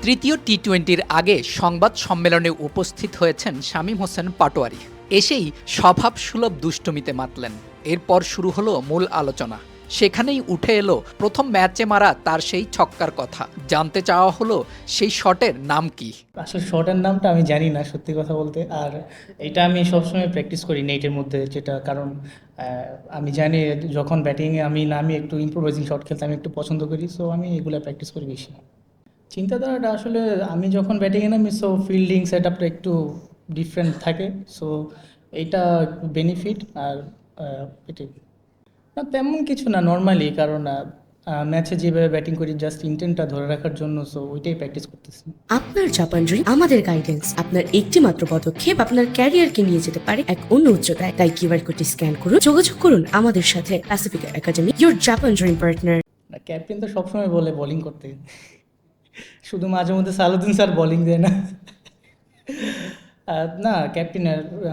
তৃতীয় টি-20-র আগে সংবাদ সম্মেলনে উপস্থিত হয়েছেন শামীম হোসেন পাটোয়ারি। এসেই স্বভাবসুলভ দুষ্টুমিতে মাতলেন। এরপর শুরু হলো মূল আলোচনা। সেখানেই উঠে এলো প্রথম ম্যাচে মারা তার সেই ছক্কার কথা। জানতে চাওয়া হলো সেই শটের নাম কি। আসলে শটের নামটা আমি জানি না, সত্যি কথা বলতে। আর এটা আমি সবসময় প্র্যাকটিস করি নেটের মধ্যে, যেটা কারণ আমি জানি যখন ব্যাটিংয়ে আমি নামি একটু ইম্প্রোভাইজিং শট খেলতে আমি একটু পছন্দ করি, সো আমি এগুলো প্র্যাকটিস করি বেশি। চিন্তাধারাটা আসলে আমি যখন ব্যাটিংয়ে নামি, সো ফিল্ডিং সেট আপটা একটু ডিফারেন্ট থাকে, সো এইটা বেনিফিট। আর এটাই না, তেমন কিছু না, নর্মালি। কারণ ম্যাচে যেভাবে ব্যাটিং করি জাস্ট ইন্টেন্টটা ধরে রাখার জন্য, সো ওইটাই প্র্যাকটিস করতেছি। আপনার জাপান ড্রিম আমাদের গাইডেন্স। আপনার একটি মাত্র পদক্ষেপ আপনার ক্যারিয়ারকে নিয়ে যেতে পারে এক অন্য উচ্চতায়। তাই কিউআর কোডটি স্ক্যান করুন, যোগাযোগ করুন আমাদের সাথে। Pacific academy, your Japan dream partner. না, ক্যাপ্টেন তো সবসময় বলে বোলিং করতে, শুধু মাঝে মধ্যে সালাউদ্দিন স্যার বোলিং দেয় না। না, ক্যাপ্টেন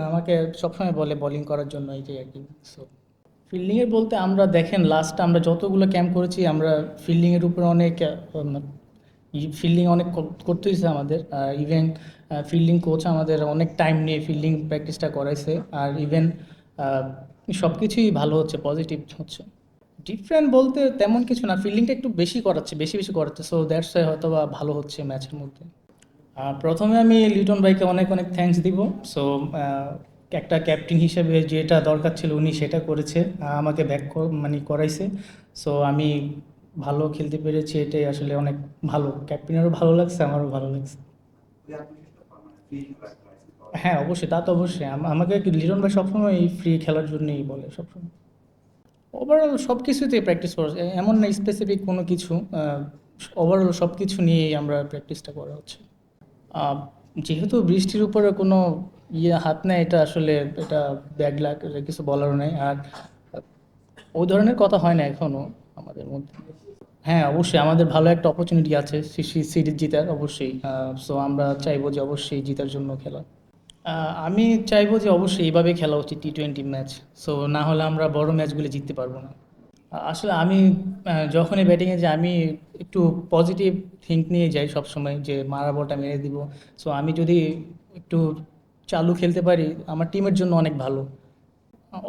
আমাকে সবসময় বলে বোলিং করার জন্য, এইটাই আর কি। সো ফিল্ডিংয়ের বলতে আমরা দেখেন লাস্ট আমরা যতগুলো ক্যাম্প করেছি, আমরা ফিল্ডিংয়ের উপরে অনেক ফিল্ডিং অনেক করতে হয়েছে আমাদের। ইভেন ফিল্ডিং কোচ আমাদের অনেক টাইম নিয়ে ফিল্ডিং প্র্যাকটিসটা করাইছে। আর ইভেন সব কিছুই ভালো হচ্ছে, পজিটিভ হচ্ছে। ডিফারেন্ট বলতে তেমন কিছু না, ফিল্ডিংটা একটু বেশি করাচ্ছে, বেশি করাচ্ছে, সো দ্যাটস ওয়াই হয়তো বা ভালো হচ্ছে ম্যাচের মধ্যে। প্রথমে আমি লিটন ভাইকে অনেক অনেক থ্যাঙ্কস দিব। সো একটা ক্যাপ্টেন হিসেবে যেটা দরকার ছিল উনি সেটা করেছে, আমাকে ব্যাক মানে করাইছে। সো আমি ভালো খেলতে পেরেছি, এটাই আসলে অনেক ভালো। ক্যাপ্টেনেরও ভালো লাগছে, আমারও ভালো লাগছে। হ্যাঁ, অবশ্যই, তা তো অবশ্যই। আমাকে লিটন ভাই সবসময় এই ফ্রি খেলার জন্যই বলে সবসময়। ওভারঅল সব কিছুতেই প্র্যাকটিস করা, এমন না স্পেসিফিক কোনো কিছু। ওভারঅল সব কিছু নিয়েই আমরা প্র্যাকটিসটা করা হচ্ছে। আহ, যেহেতু বৃষ্টির উপরে কোনো হাত নেয়, এটা আসলে এটা ব্যাড লাক, কিছু বলারও নেই। আর ওই ধরনের কথা হয় না এখনও আমাদের মধ্যে। হ্যাঁ, অবশ্যই আমাদের ভালো একটা অপরচুনিটি আছে সিরিজ জিতার, অবশ্যই। সো আমরা চাইবো যে অবশ্যই জিতার জন্য খেলা। আমি চাইবো যে অবশ্যই এইভাবে খেলা উচিত টি-20 ম্যাচ। সো না হলে আমরা বড় ম্যাচগুলো জিততে পারবো না। আসলে আমি যখনই ব্যাটিংয়ে যাই আমি একটু পজিটিভ থিঙ্ক নিয়ে যাই সবসময়, যে মারা বলটা মেরে দিব। সো আমি যদি একটু চালু খেলতে পারি আমার টিমের জন্য অনেক ভালো।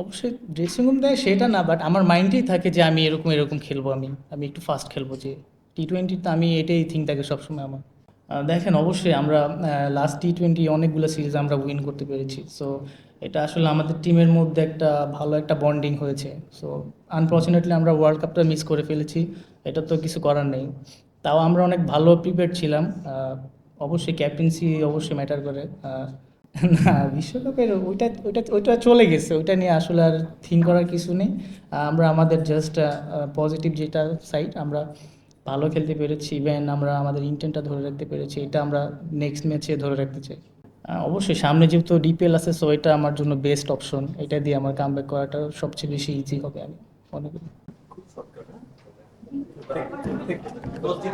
অবশ্যই ড্রেসিং রুম দেয় সেটা না, বাট আমার মাইন্ডেই থাকে যে আমি এরকম এরকম খেলবো, আমি একটু ফাস্ট খেলবো। যে টি-20তে আমি এটাই থিঙ্ক থাকে সবসময় আমার। দেখেন, অবশ্যই আমরা লাস্ট টি-20 অনেকগুলো সিরিজ আমরা উইন করতে পেরেছি। সো এটা আসলে আমাদের টিমের মধ্যে একটা ভালো একটা বন্ডিং হয়েছে। সো আনফর্চুনেটলি আমরা ওয়ার্ল্ড কাপটা মিস করে ফেলেছি, এটা তো কিছু করার নেই। তাও আমরা অনেক ভালো প্রিপেয়ার ছিলাম। অবশ্যই ক্যাপ্টেন্সি অবশ্যই ম্যাটার করে। না, বিশ্বকাপের ওইটা ওইটা ওইটা চলে গেছে, ওইটা নিয়ে আসলে আর থিঙ্ক করার কিছু নেই। আমরা আমাদের জাস্ট পজিটিভ যেটা সাইড, আমরা ভালো খেলতে পেরেছি। ইভেন আমরা আমাদের ইন্টেন্টটা ধরে রাখতে পেরেছি, এটা আমরা নেক্সট ম্যাচে ধরে রাখতে চাই। অবশ্যই সামনে যেহেতু ডিপিএল আছে, সো এটা আমার জন্য বেস্ট অপশন। এটা দিয়ে আমার কামব্যাক করাটা সবচেয়ে বেশি ইজি হবে আমি মনে করি। প্রত্যেক